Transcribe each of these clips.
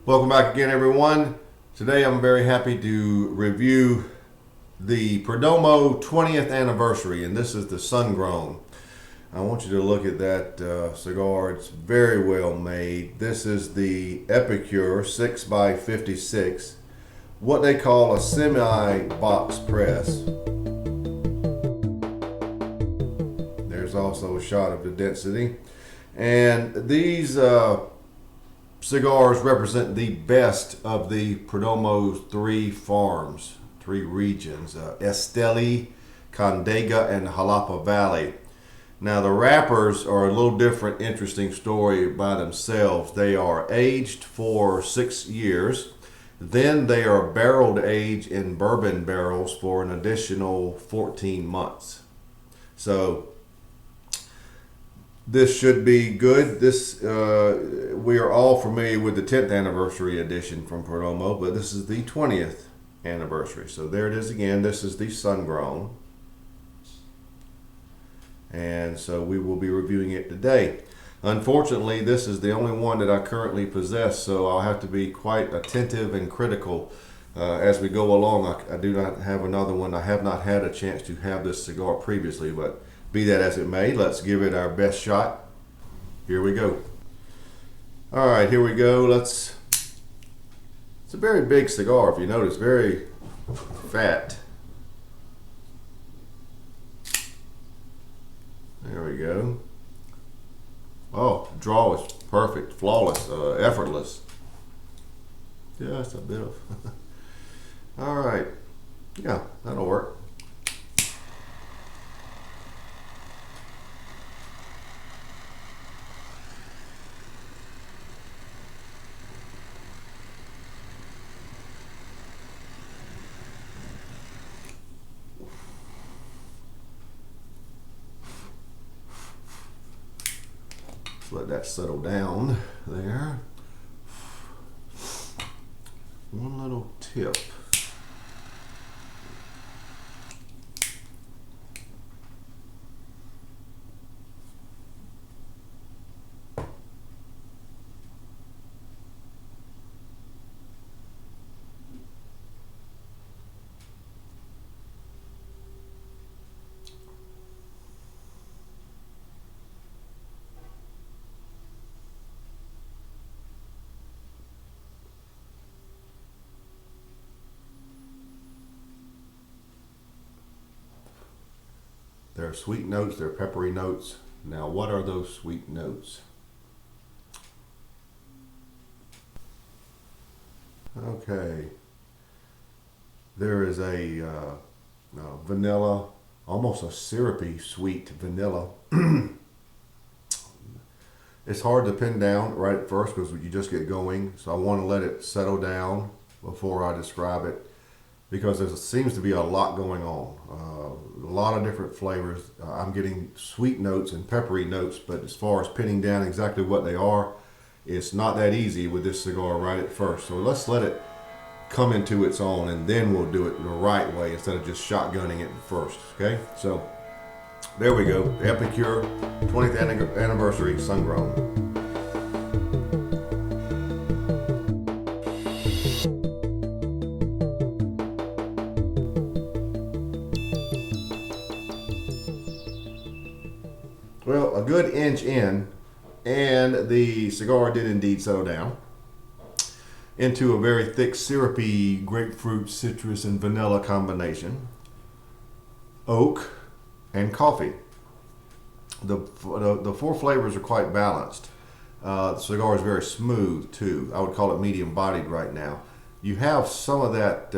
Welcome back again, everyone. Today I'm very happy to review the Perdomo 20th anniversary, and this is the Sun Grown. I want you to look at that cigar. It's very well made. This is the Epicure 6x56, what they call a semi-box press. There's also a shot of the density. And these cigars represent the best of the Perdomo's three farms, three regions, Esteli, Condega, and Jalapa Valley. Now the wrappers are a little different, interesting story by themselves. They are aged for 6 years. Then they are barreled aged in bourbon barrels for an additional 14 months. So this should be good. We are all familiar with the 10th anniversary edition from Perdomo, but this is the 20th anniversary. So there it is again. This is the Sun Grown. And so we will be reviewing it today. Unfortunately, this is the only one that I currently possess, so I'll have to be quite attentive and critical as we go along. I do not have another one. I have not had a chance to have this cigar previously, but be that as it may, let's give it our best shot. Here we go. All right, here we go. It's a very big cigar, if you notice, very fat. There we go. Oh, draw is perfect, flawless, effortless. Just a bit of. All right. Yeah, that'll work. Let that settle down there. One little tip. There are sweet notes, there are peppery notes. Now, what are those sweet notes? Okay. There is a vanilla, almost a syrupy sweet vanilla. It's hard to pin down right at first because you just get going. So I want to let it settle down before I describe it, because there seems to be a lot going on. A lot of different flavors. I'm getting sweet notes and peppery notes, but as far as pinning down exactly what they are, it's not that easy with this cigar right at first. So let's let it come into its own, and then we'll do it the right way instead of just shotgunning it first, okay? So there we go. The Epicure 20th anniversary Sun Grown. Well, a good inch in, and the cigar did indeed settle down into a very thick, syrupy grapefruit, citrus, and vanilla combination. Oak and coffee. The four flavors are quite balanced. The cigar is very smooth too. I would call it medium bodied right now. You have some of that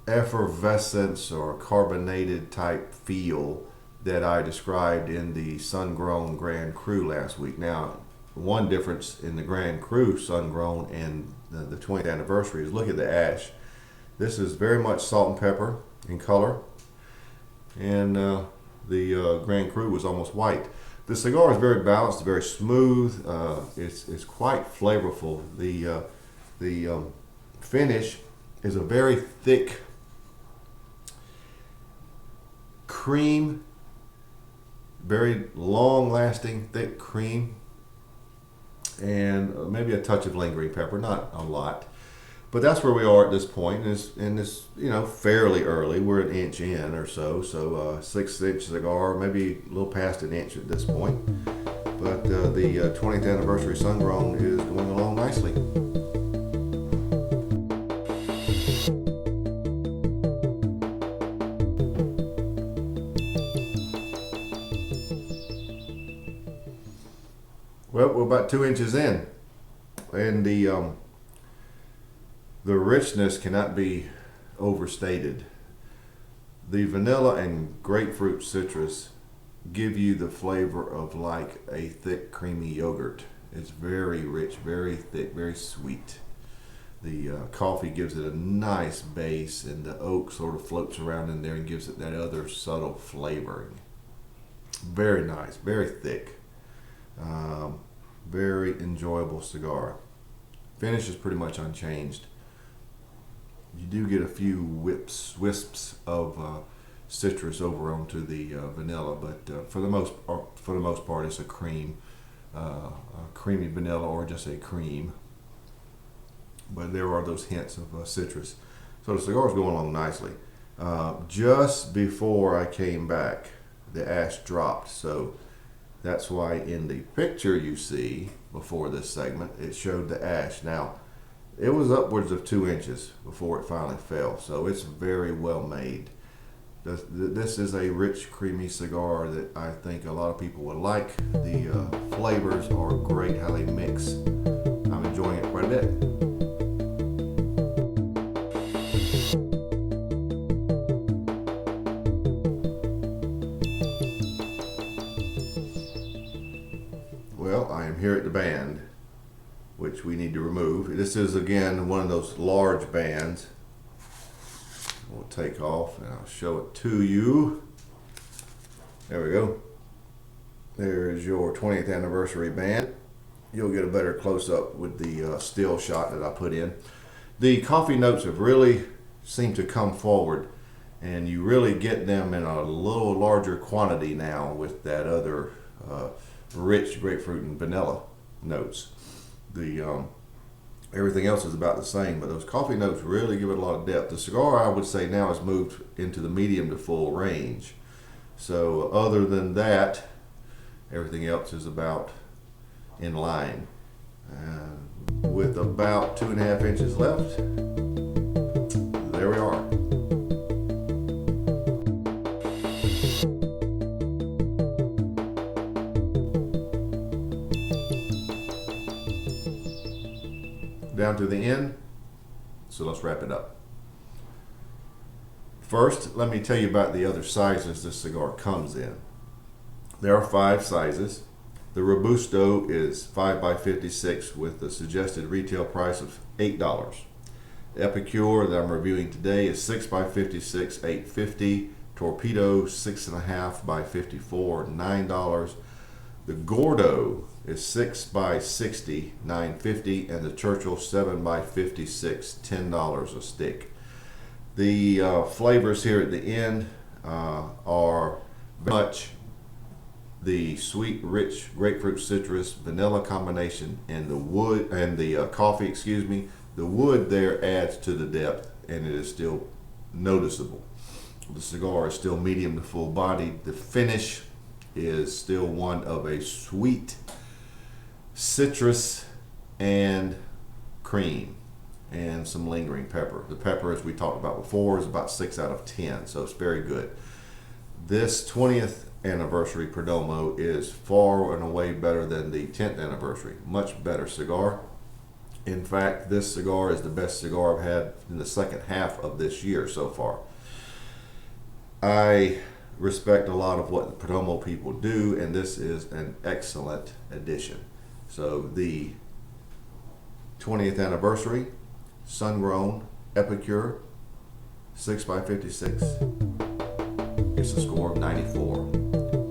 effervescence or carbonated type feel that I described in the Sun Grown Grand Cru last week. Now, one difference in the Grand Cru Sun Grown and the 20th anniversary is look at the ash. This is very much salt and pepper in color, and the Grand Cru was almost white. The cigar is very balanced, very smooth. It's quite flavorful. The finish is a very thick cream, very long-lasting, thick cream. and maybe a touch of lingering pepper, not a lot. But that's where we are at this point, and it's fairly early. We're an inch in or so, 6-inch cigar, maybe a little past an inch at this point. But the 20th anniversary sun grown is going along nicely. Well, we're about 2 inches in, and the richness cannot be overstated. The vanilla and grapefruit citrus give you the flavor of like a thick, creamy yogurt. It's very rich, very thick, very sweet. The coffee gives it a nice base, and the oak sort of floats around in there and gives it that other subtle flavoring. Very nice, very thick. Very enjoyable cigar. Finish is pretty much unchanged. You do get a few wisps of citrus over onto the vanilla, but for the most part, it's a creamy vanilla, or just a cream. But there are those hints of citrus. So the cigar is going along nicely. Just before I came back, the ash dropped. So that's why in the picture you see before this segment, it showed the ash. Now, it was upwards of 2 inches before it finally fell. So it's very well made. This is a rich, creamy cigar that I think a lot of people would like. The flavors are great, how they mix. I'm enjoying it quite a bit. Well, I am here at the band, which we need to remove. This is again one of those large bands. We'll take off and I'll show it to you. There we go. There's your 20th anniversary band. You'll get a better close-up with the still shot that I put in. The coffee notes have really seemed to come forward, and you really get them in a little larger quantity now with that other rich grapefruit and vanilla notes. The everything else is about the same, but those coffee notes really give it a lot of depth. The cigar, I would say, now has moved into the medium to full range. So other than that, everything else is about in line. With about 2.5 inches left, there we are. Down to the end, so let's wrap it up. First, let me tell you about the other sizes this cigar comes in. There are 5 sizes. The Robusto is 5x56 with the suggested retail price of $8. The Epicure that I'm reviewing today is 6x56, $8.50. Torpedo 6.5x54, $9. The Gordo is 6x60, $9.50, and the Churchill 7x56, $10 a stick. The flavors here at the end are very much the sweet, rich grapefruit, citrus, vanilla combination, and the wood and the coffee. The wood there adds to the depth, and it is still noticeable. The cigar is still medium to full bodied. The finish is still one of a sweet citrus and cream and some lingering pepper. The pepper, as we talked about before, is about 6 out of 10, so it's very good. This 20th anniversary Perdomo is far and away better than the 10th anniversary. Much better cigar. In fact, this cigar is the best cigar I've had in the second half of this year so far. I respect a lot of what the Perdomo people do, and this is an excellent addition. So the 20th anniversary sun-grown Epicure 6x56, it's a score of 94.